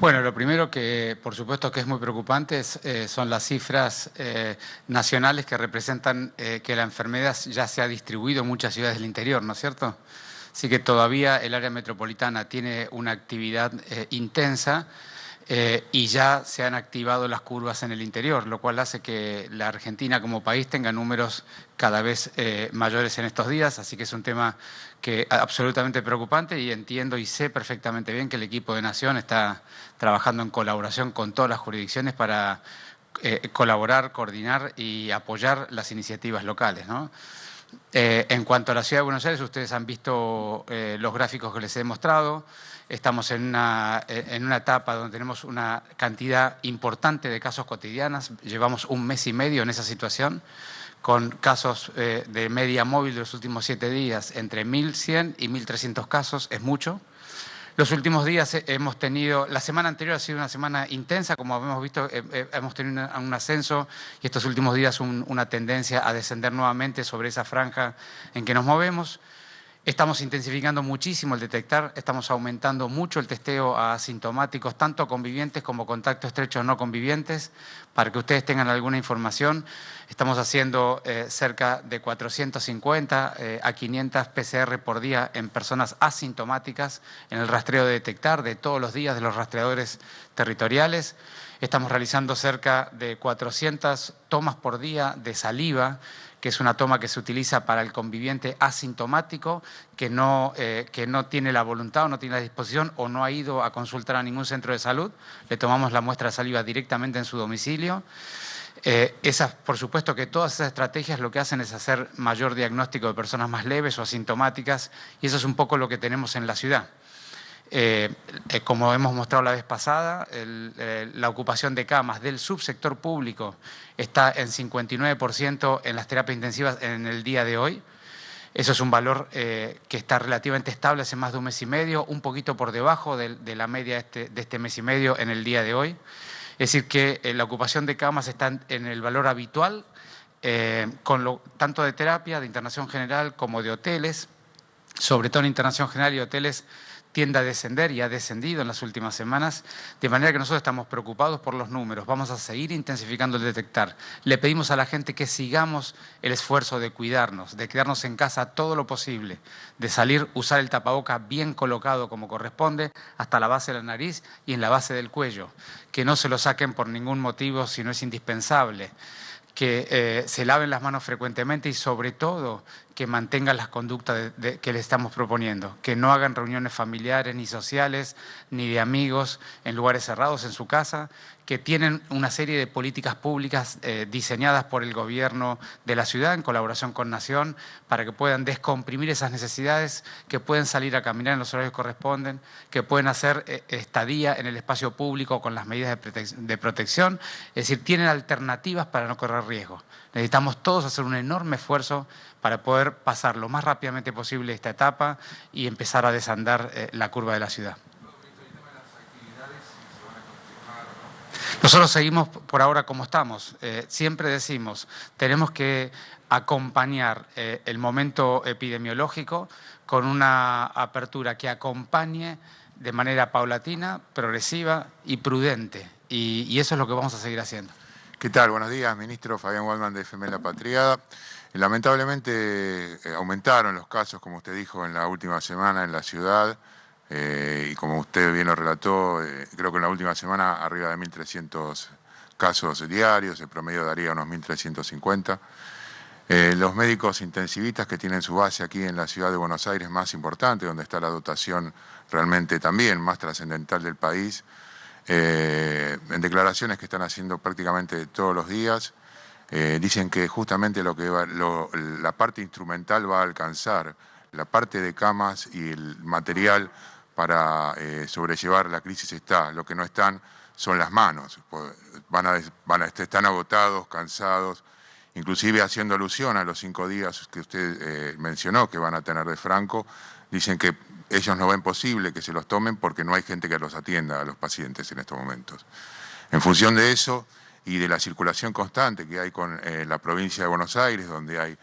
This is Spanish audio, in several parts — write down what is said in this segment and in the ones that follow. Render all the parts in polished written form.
Bueno, lo primero que por supuesto que es muy preocupante son las cifras nacionales que representan que la enfermedad ya se ha distribuido en muchas ciudades del interior, ¿no es cierto? Así que todavía el área metropolitana tiene una actividad intensa y ya se han activado las curvas en el interior, lo cual hace que la Argentina como país tenga números cada vez mayores en estos días, así que es un tema que absolutamente preocupante y entiendo y sé perfectamente bien que el equipo de Nación está trabajando en colaboración con todas las jurisdicciones para colaborar, coordinar y apoyar las iniciativas locales, ¿no? En cuanto a la Ciudad de Buenos Aires, ustedes han visto los gráficos que les he mostrado. Estamos en una etapa donde tenemos una cantidad importante de casos cotidianos. Llevamos un mes y medio en esa situación, con casos de media móvil de los últimos 7 días, entre 1.100 y 1.300 casos, es mucho. Los últimos días hemos tenido, la semana anterior ha sido una semana intensa, como hemos visto, hemos tenido un ascenso y estos últimos días una tendencia a descender nuevamente sobre esa franja en que nos movemos. Estamos intensificando muchísimo el detectar, estamos aumentando mucho el testeo a asintomáticos, tanto convivientes como contactos estrechos no convivientes. Para que ustedes tengan alguna información, estamos haciendo cerca de 450 a 500 PCR por día en personas asintomáticas en el rastreo de detectar de todos los días de los rastreadores territoriales. Estamos realizando cerca de 400 tomas por día de saliva, que es una toma que se utiliza para el conviviente asintomático que no tiene la voluntad o no tiene la disposición o no ha ido a consultar a ningún centro de salud. Le tomamos la muestra de saliva directamente en su domicilio. Por supuesto que todas esas estrategias lo que hacen es hacer mayor diagnóstico de personas más leves o asintomáticas y eso es un poco lo que tenemos en la ciudad. Como hemos mostrado la vez pasada, la ocupación de camas del subsector público está en 59% en las terapias intensivas en el día de hoy. Eso es un valor que está relativamente estable hace más de un mes y medio, un poquito por debajo de la media de este mes y medio en el día de hoy. Es decir, que la ocupación de camas está en el valor habitual, tanto de terapia, de internación general, como de hoteles. Sobre todo en internación general y hoteles tiende a descender y ha descendido en las últimas semanas, de manera que nosotros estamos preocupados por los números. Vamos a seguir intensificando el detectar. Le pedimos a la gente que sigamos el esfuerzo de cuidarnos, de quedarnos en casa todo lo posible, de salir, usar el tapaboca bien colocado como corresponde, hasta la base de la nariz y en la base del cuello. Que no se lo saquen por ningún motivo si no es indispensable. Que se laven las manos frecuentemente y sobre todo que mantengan las conductas que le estamos proponiendo, que no hagan reuniones familiares ni sociales ni de amigos en lugares cerrados en su casa, que tienen una serie de políticas públicas diseñadas por el gobierno de la ciudad en colaboración con Nación para que puedan descomprimir esas necesidades, que pueden salir a caminar en los horarios que corresponden, que pueden hacer estadía en el espacio público con las medidas de protección, es decir, tienen alternativas para no correr riesgo. Necesitamos todos hacer un enorme esfuerzo para poder pasar lo más rápidamente posible esta etapa y empezar a desandar la curva de la ciudad. Nosotros seguimos por ahora como estamos. Siempre decimos, tenemos que acompañar el momento epidemiológico con una apertura que acompañe de manera paulatina, progresiva y prudente. Y eso es lo que vamos a seguir haciendo. ¿Qué tal? Buenos días, ministro Fabián Waldman de FMI La Patriada. Lamentablemente aumentaron los casos, como usted dijo, en la última semana en la ciudad y como usted bien lo relató, creo que en la última semana arriba de 1.300 casos diarios, el promedio daría unos 1.350. Los médicos intensivistas que tienen su base aquí en la ciudad de Buenos Aires más importante, donde está la dotación realmente también más trascendental del país, en declaraciones que están haciendo prácticamente todos los días, dicen que justamente la parte instrumental va a alcanzar, la parte de camas y el material para sobrellevar la crisis está, lo que no están son las manos, están agotados, cansados, inclusive haciendo alusión a los 5 días que usted mencionó que van a tener de Franco, dicen que ellos no ven posible que se los tomen porque no hay gente que los atienda a los pacientes en estos momentos. En función de eso y de la circulación constante que hay con la provincia de Buenos Aires, donde hay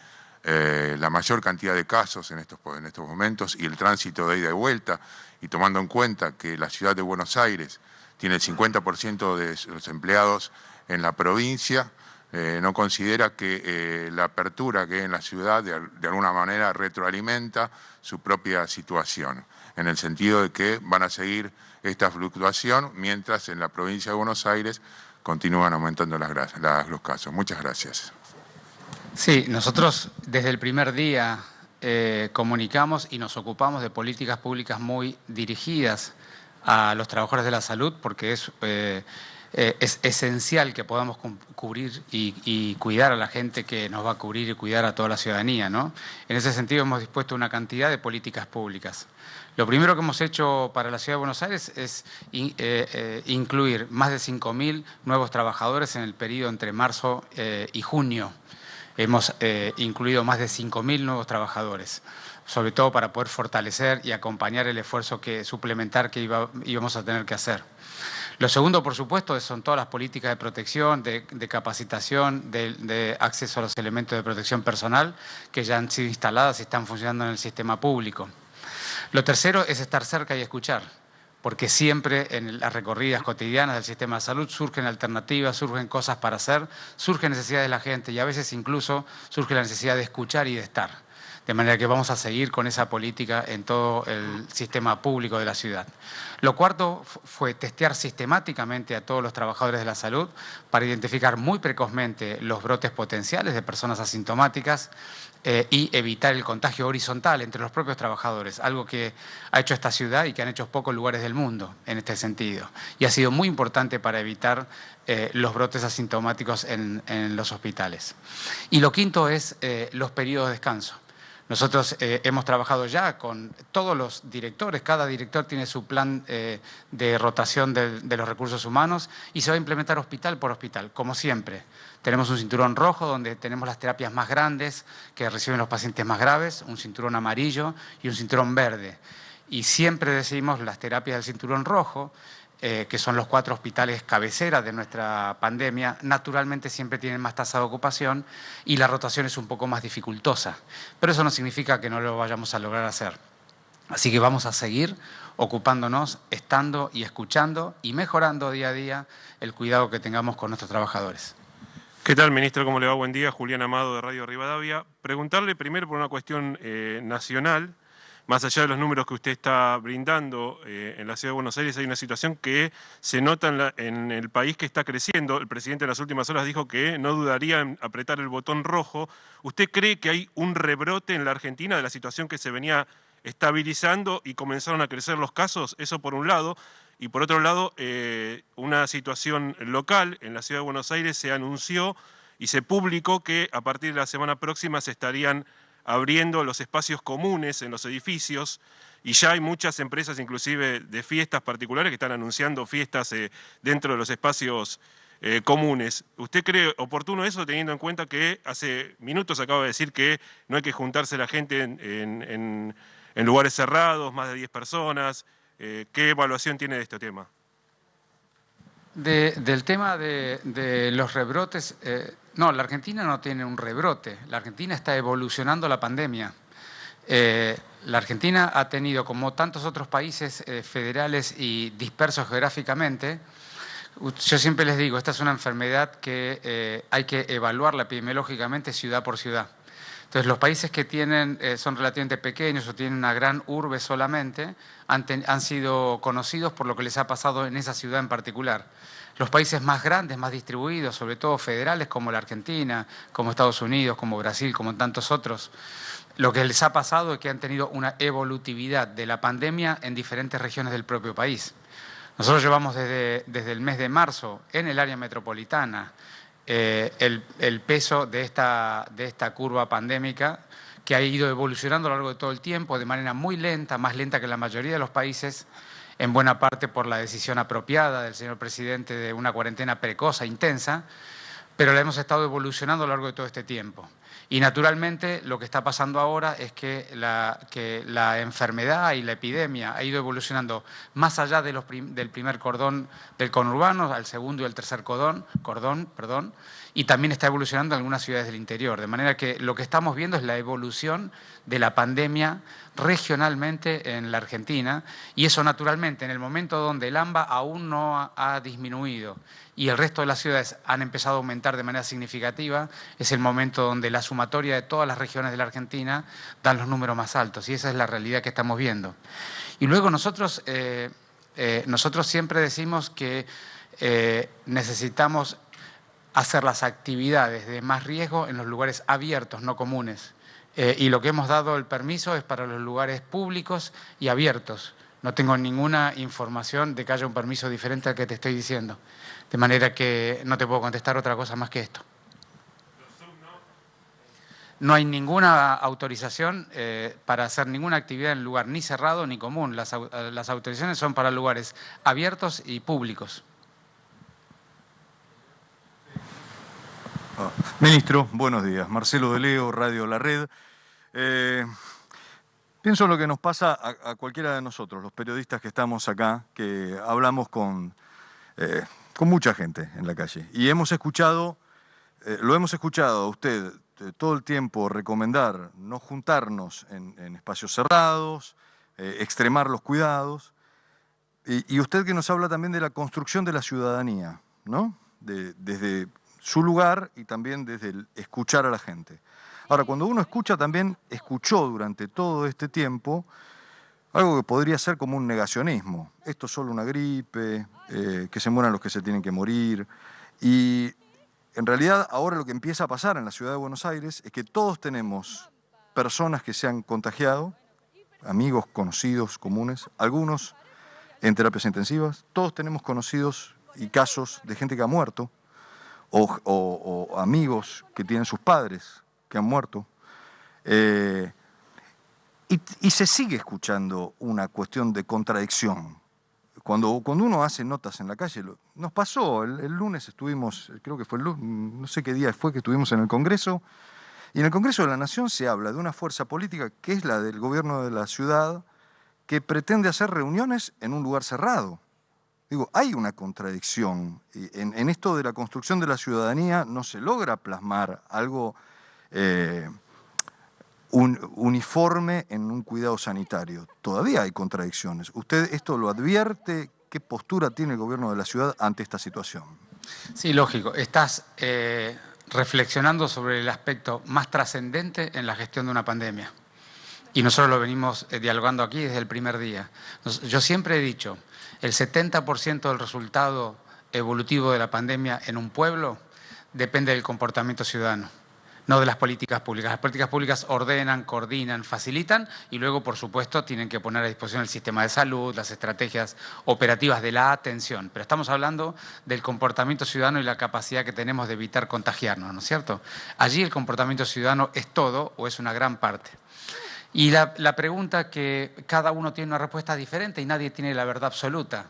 la mayor cantidad de casos en estos momentos y el tránsito de ida y vuelta, y tomando en cuenta que la ciudad de Buenos Aires tiene el 50% de los empleados en la provincia, no considera que la apertura que hay en la ciudad de alguna manera retroalimenta su propia situación, en el sentido de que van a seguir esta fluctuación mientras en la provincia de Buenos Aires continúan aumentando los casos. Muchas gracias. Sí, nosotros desde el primer día comunicamos y nos ocupamos de políticas públicas muy dirigidas a los trabajadores de la salud, porque es esencial que podamos cubrir y cuidar a la gente que nos va a cubrir y cuidar a toda la ciudadanía, ¿no? En ese sentido hemos dispuesto una cantidad de políticas públicas. Lo primero que hemos hecho para la Ciudad de Buenos Aires es incluir más de 5.000 nuevos trabajadores en el periodo entre marzo y junio. Hemos incluido más de 5.000 nuevos trabajadores, sobre todo para poder fortalecer y acompañar el esfuerzo suplementar que íbamos a tener que hacer. Lo segundo, por supuesto, son todas las políticas de protección, de capacitación, de acceso a los elementos de protección personal que ya han sido instaladas y están funcionando en el sistema público. Lo tercero es estar cerca y escuchar, porque siempre en las recorridas cotidianas del sistema de salud surgen alternativas, surgen cosas para hacer, surgen necesidades de la gente y a veces incluso surge la necesidad de escuchar y de estar. De manera que vamos a seguir con esa política en todo el sistema público de la ciudad. Lo cuarto fue testear sistemáticamente a todos los trabajadores de la salud para identificar muy precozmente los brotes potenciales de personas asintomáticas y evitar el contagio horizontal entre los propios trabajadores, algo que ha hecho esta ciudad y que han hecho pocos lugares del mundo en este sentido. Y ha sido muy importante para evitar los brotes asintomáticos en los hospitales. Y lo quinto es los periodos de descanso. Nosotros hemos trabajado ya con todos los directores, cada director tiene su plan de rotación de los recursos humanos y se va a implementar hospital por hospital, como siempre. Tenemos un cinturón rojo donde tenemos las terapias más grandes que reciben los pacientes más graves, un cinturón amarillo y un cinturón verde. Y siempre decimos las terapias del cinturón rojo, que son los 4 hospitales cabeceras de nuestra pandemia, naturalmente siempre tienen más tasa de ocupación y la rotación es un poco más dificultosa. Pero eso no significa que no lo vayamos a lograr hacer. Así que vamos a seguir ocupándonos, estando y escuchando y mejorando día a día el cuidado que tengamos con nuestros trabajadores. ¿Qué tal, ministro? ¿Cómo le va? Buen día. Julián Amado, de Radio Rivadavia. Preguntarle primero por una cuestión nacional. Más allá de los números que usted está brindando, en la Ciudad de Buenos Aires hay una situación que se nota en el país que está creciendo. El presidente en las últimas horas dijo que no dudaría en apretar el botón rojo. ¿Usted cree que hay un rebrote en la Argentina de la situación que se venía estabilizando y comenzaron a crecer los casos? Eso por un lado. Y por otro lado, una situación local en la Ciudad de Buenos Aires se anunció y se publicó que a partir de la semana próxima se estarían abriendo los espacios comunes en los edificios y ya hay muchas empresas, inclusive de fiestas particulares, que están anunciando fiestas dentro de los espacios comunes. ¿Usted cree oportuno eso, teniendo en cuenta que hace minutos acaba de decir que no hay que juntarse la gente en lugares cerrados, más de 10 personas? ¿Qué evaluación tiene de este tema? Del tema de los rebrotes, no, la Argentina no tiene un rebrote, la Argentina está evolucionando la pandemia. La Argentina ha tenido, como tantos otros países federales y dispersos geográficamente, yo siempre les digo, esta es una enfermedad que hay que evaluarla epidemiológicamente ciudad por ciudad. Entonces, los países que son relativamente pequeños o tienen una gran urbe solamente, han sido conocidos por lo que les ha pasado en esa ciudad en particular. Los países más grandes, más distribuidos, sobre todo federales como la Argentina, como Estados Unidos, como Brasil, como tantos otros, lo que les ha pasado es que han tenido una evolutividad de la pandemia en diferentes regiones del propio país. Nosotros llevamos desde el mes de marzo en el área metropolitana el peso de esta curva pandémica que ha ido evolucionando a lo largo de todo el tiempo de manera muy lenta, más lenta que la mayoría de los países, en buena parte por la decisión apropiada del señor presidente de una cuarentena precoz e intensa, pero la hemos estado evolucionando a lo largo de todo este tiempo. Y naturalmente lo que está pasando ahora es que la enfermedad y la epidemia ha ido evolucionando más allá del primer cordón del conurbano al segundo y al tercer cordón, y también está evolucionando en algunas ciudades del interior. De manera que lo que estamos viendo es la evolución de la pandemia regionalmente en la Argentina, y eso naturalmente en el momento donde el AMBA aún no ha disminuido y el resto de las ciudades han empezado a aumentar de manera significativa, es el momento donde la sumatoria de todas las regiones de la Argentina dan los números más altos, y esa es la realidad que estamos viendo. Y luego nosotros siempre decimos que necesitamos hacer las actividades de más riesgo en los lugares abiertos, no comunes. Y lo que hemos dado el permiso es para los lugares públicos y abiertos. No tengo ninguna información de que haya un permiso diferente al que te estoy diciendo. De manera que no te puedo contestar otra cosa más que esto. No hay ninguna autorización para hacer ninguna actividad en lugar ni cerrado ni común. Las autorizaciones son para lugares abiertos y públicos. Ministro, buenos días. Marcelo de Leo, Radio La Red. Pienso en lo que nos pasa a cualquiera de nosotros, los periodistas que estamos acá, que hablamos con mucha gente en la calle. Y hemos escuchado, lo hemos escuchado a usted todo el tiempo recomendar no juntarnos en espacios cerrados, extremar los cuidados. Y usted que nos habla también de la construcción de la ciudadanía, ¿no? Desde su lugar y también desde el escuchar a la gente. Ahora, cuando uno escucha, también escuchó durante todo este tiempo algo que podría ser como un negacionismo. Esto es solo una gripe, que se mueran los que se tienen que morir. Y en realidad ahora lo que empieza a pasar en la ciudad de Buenos Aires es que todos tenemos personas que se han contagiado, amigos, conocidos, comunes, algunos en terapias intensivas, todos tenemos conocidos y casos de gente que ha muerto, o amigos que tienen sus padres que han muerto, y se sigue escuchando una cuestión de contradicción. Cuando uno hace notas en la calle, nos pasó, el lunes estuvimos, creo que fue el lunes, no sé qué día fue que estuvimos en el Congreso, y en el Congreso de la Nación se habla de una fuerza política que es la del gobierno de la ciudad, que pretende hacer reuniones en un lugar cerrado. Digo, hay una contradicción. En esto de la construcción de la ciudadanía no se logra plasmar algo uniforme en un cuidado sanitario. Todavía hay contradicciones. ¿Usted esto lo advierte? ¿Qué postura tiene el gobierno de la ciudad ante esta situación? Sí, lógico. Estás reflexionando sobre el aspecto más trascendente en la gestión de una pandemia. Y nosotros lo venimos dialogando aquí desde el primer día. Yo siempre he dicho, el 70% del resultado evolutivo de la pandemia en un pueblo depende del comportamiento ciudadano, no de las políticas públicas. Las políticas públicas ordenan, coordinan, facilitan y luego, por supuesto, tienen que poner a disposición el sistema de salud, las estrategias operativas de la atención. Pero estamos hablando del comportamiento ciudadano y la capacidad que tenemos de evitar contagiarnos, ¿no es cierto? Allí el comportamiento ciudadano es todo o es una gran parte. Y la pregunta que cada uno tiene una respuesta diferente y nadie tiene la verdad absoluta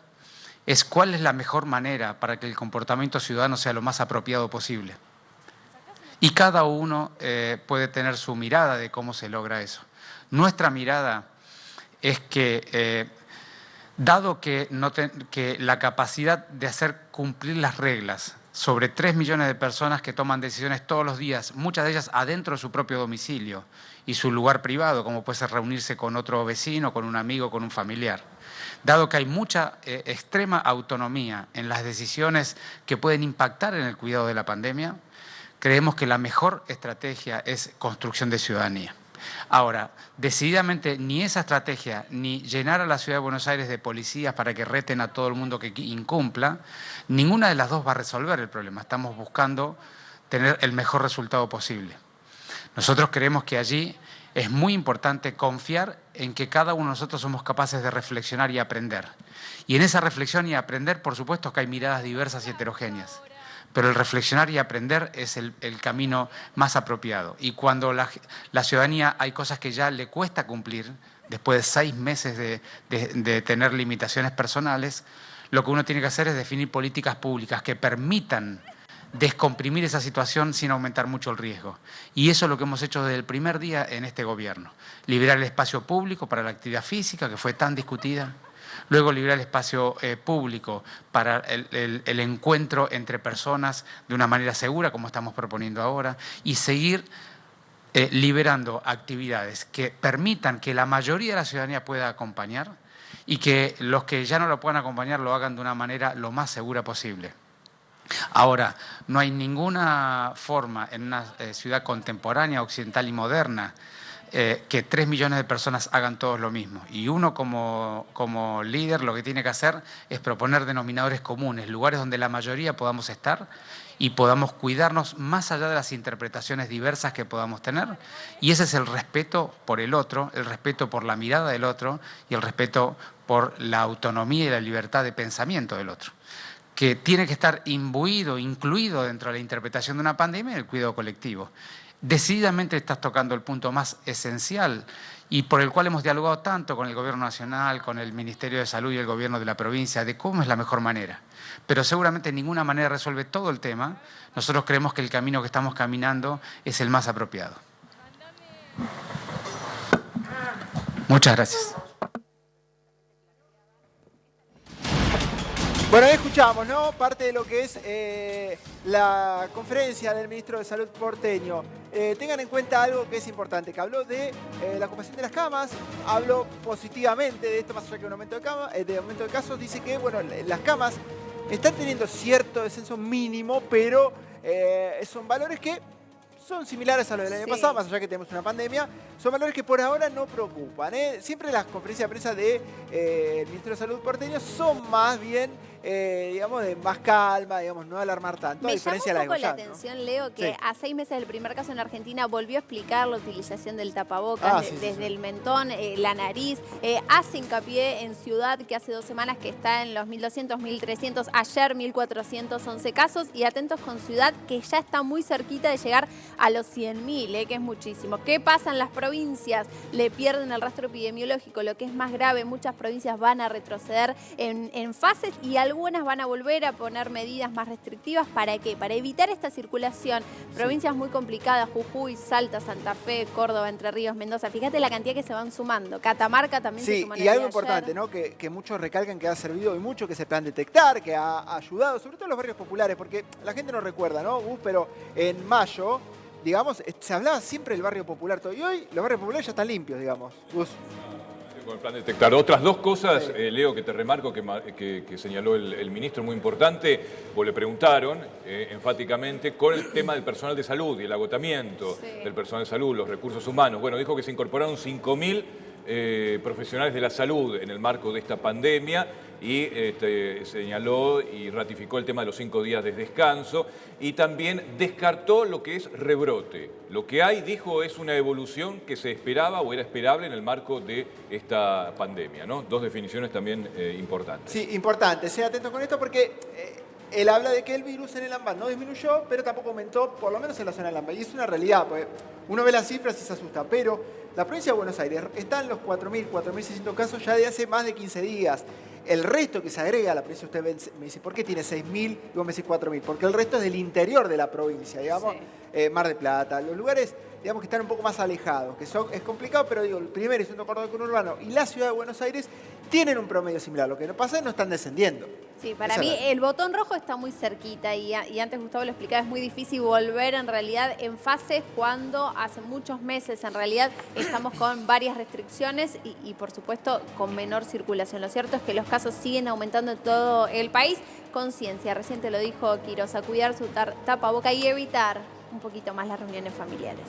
es cuál es la mejor manera para que el comportamiento ciudadano sea lo más apropiado posible. Y cada uno puede tener su mirada de cómo se logra eso. Nuestra mirada es que, dado que la capacidad de hacer cumplir las reglas sobre 3 millones de personas que toman decisiones todos los días, muchas de ellas adentro de su propio domicilio y su lugar privado, como puede ser reunirse con otro vecino, con un amigo, con un familiar. Dado que hay mucha extrema autonomía en las decisiones que pueden impactar en el cuidado de la pandemia, creemos que la mejor estrategia es construcción de ciudadanía. Ahora, decididamente ni esa estrategia, ni llenar a la Ciudad de Buenos Aires de policías para que reten a todo el mundo que incumpla, ninguna de las dos va a resolver el problema. Estamos buscando tener el mejor resultado posible. Nosotros creemos que allí es muy importante confiar en que cada uno de nosotros somos capaces de reflexionar y aprender. Y en esa reflexión y aprender, por supuesto que hay miradas diversas y heterogéneas. Pero el reflexionar y aprender es el camino más apropiado. Y cuando la ciudadanía hay cosas que ya le cuesta cumplir, después de 6 meses de tener limitaciones personales, lo que uno tiene que hacer es definir políticas públicas que permitan descomprimir esa situación sin aumentar mucho el riesgo. Y eso es lo que hemos hecho desde el primer día en este gobierno. Liberar el espacio público para la actividad física, que fue tan discutida. Luego liberar el espacio público para el encuentro entre personas de una manera segura, como estamos proponiendo ahora, y seguir liberando actividades que permitan que la mayoría de la ciudadanía pueda acompañar y que los que ya no lo puedan acompañar lo hagan de una manera lo más segura posible. Ahora, no hay ninguna forma en una ciudad contemporánea, occidental y moderna que 3 millones de personas hagan todos lo mismo. Y uno como líder lo que tiene que hacer es proponer denominadores comunes, lugares donde la mayoría podamos estar y podamos cuidarnos más allá de las interpretaciones diversas que podamos tener. Y ese es el respeto por el otro, el respeto por la mirada del otro y el respeto por la autonomía y la libertad de pensamiento del otro, que tiene que estar imbuido, incluido dentro de la interpretación de una pandemia y el cuidado colectivo. Decididamente estás tocando el punto más esencial y por el cual hemos dialogado tanto con el Gobierno Nacional, con el Ministerio de Salud y el Gobierno de la provincia, de cómo es la mejor manera. Pero seguramente ninguna manera resuelve todo el tema. Nosotros creemos que el camino que estamos caminando es el más apropiado. Muchas gracias. Bueno, ahí escuchamos, ¿no? Parte de lo que es la conferencia del ministro de Salud porteño. Tengan en cuenta algo que es importante, que habló de la ocupación de las camas, habló positivamente de esto, más allá que un aumento de casos, dice que, bueno, las camas están teniendo cierto descenso mínimo, pero son valores que son similares a lo del año pasado, más allá que tenemos una pandemia. Son valores que por ahora no preocupan. Siempre las conferencias de prensa del Ministerio de Salud porteño son más bien, digamos, de más calma, digamos, no alarmar tanto. Me llamó un poco la ¿no? atención, Leo, que Sí. a 6 meses del primer caso en Argentina volvió a explicar la utilización del tapabocas desde el mentón, la nariz. Hace hincapié en Ciudad, que hace 2 semanas que está en los 1.200, 1.300, ayer 1.411 casos. Y atentos con Ciudad, que ya está muy cerquita de llegar a los 100.000, que es muchísimo. ¿Qué pasa en las provincias? Le pierden el rastro epidemiológico, lo que es más grave. Muchas provincias van a retroceder en fases y algunas van a volver a poner medidas más restrictivas. ¿Para qué? Para evitar esta circulación. Provincias muy complicadas, Jujuy, Salta, Santa Fe, Córdoba, Entre Ríos, Mendoza. Fíjate la cantidad que se van sumando. Catamarca también se sumó. Sí, y algo importante, ¿no? Que muchos recalcan que ha servido y mucho que se puedan detectar, que ha ayudado, sobre todo en los barrios populares, porque la gente no recuerda, ¿no, Gus? Pero en mayo, digamos, se hablaba siempre del barrio popular todo. Y hoy los barrios populares ya están limpios, digamos. Gus. Con el plan detectar. Otras dos cosas, Leo, que te remarco, que señaló el ministro, muy importante, vos le preguntaron enfáticamente con el tema del personal de salud y el agotamiento del personal de salud, los recursos humanos. Bueno, dijo que se incorporaron 5.000 profesionales de la salud en el marco de esta pandemia y señaló y ratificó el tema de los 5 días de descanso y también descartó lo que es rebrote. Lo que hay, dijo, es una evolución que se esperaba o era esperable en el marco de esta pandemia, ¿no? Dos definiciones también importantes. Sí, importante. Sea atento con esto porque él habla de que el virus en el AMBA no disminuyó, pero tampoco aumentó, por lo menos en la zona del AMBA. Y es una realidad, porque uno ve las cifras y se asusta. Pero la provincia de Buenos Aires está en los 4.000, 4.600 casos ya de hace más de 15 días. El resto que se agrega a la provincia, usted me dice, ¿por qué tiene 6.000 y vos me decís 4.000? Porque el resto es del interior de la provincia, digamos, Mar del Plata, los lugares, digamos, que están un poco más alejados, que es complicado, pero digo, el primer y segundo cordón conurbano y la ciudad de Buenos Aires tienen un promedio similar. Lo que no pasa es que no están descendiendo. Sí, para mí el botón rojo está muy cerquita y antes Gustavo lo explicaba, es muy difícil volver en realidad en fases cuando hace muchos meses en realidad estamos con varias restricciones y por supuesto con menor circulación. Lo cierto es que los casos siguen aumentando en todo el país. Conciencia, recién te lo dijo Quiroz, a cuidar su tapaboca y evitar un poquito más las reuniones familiares.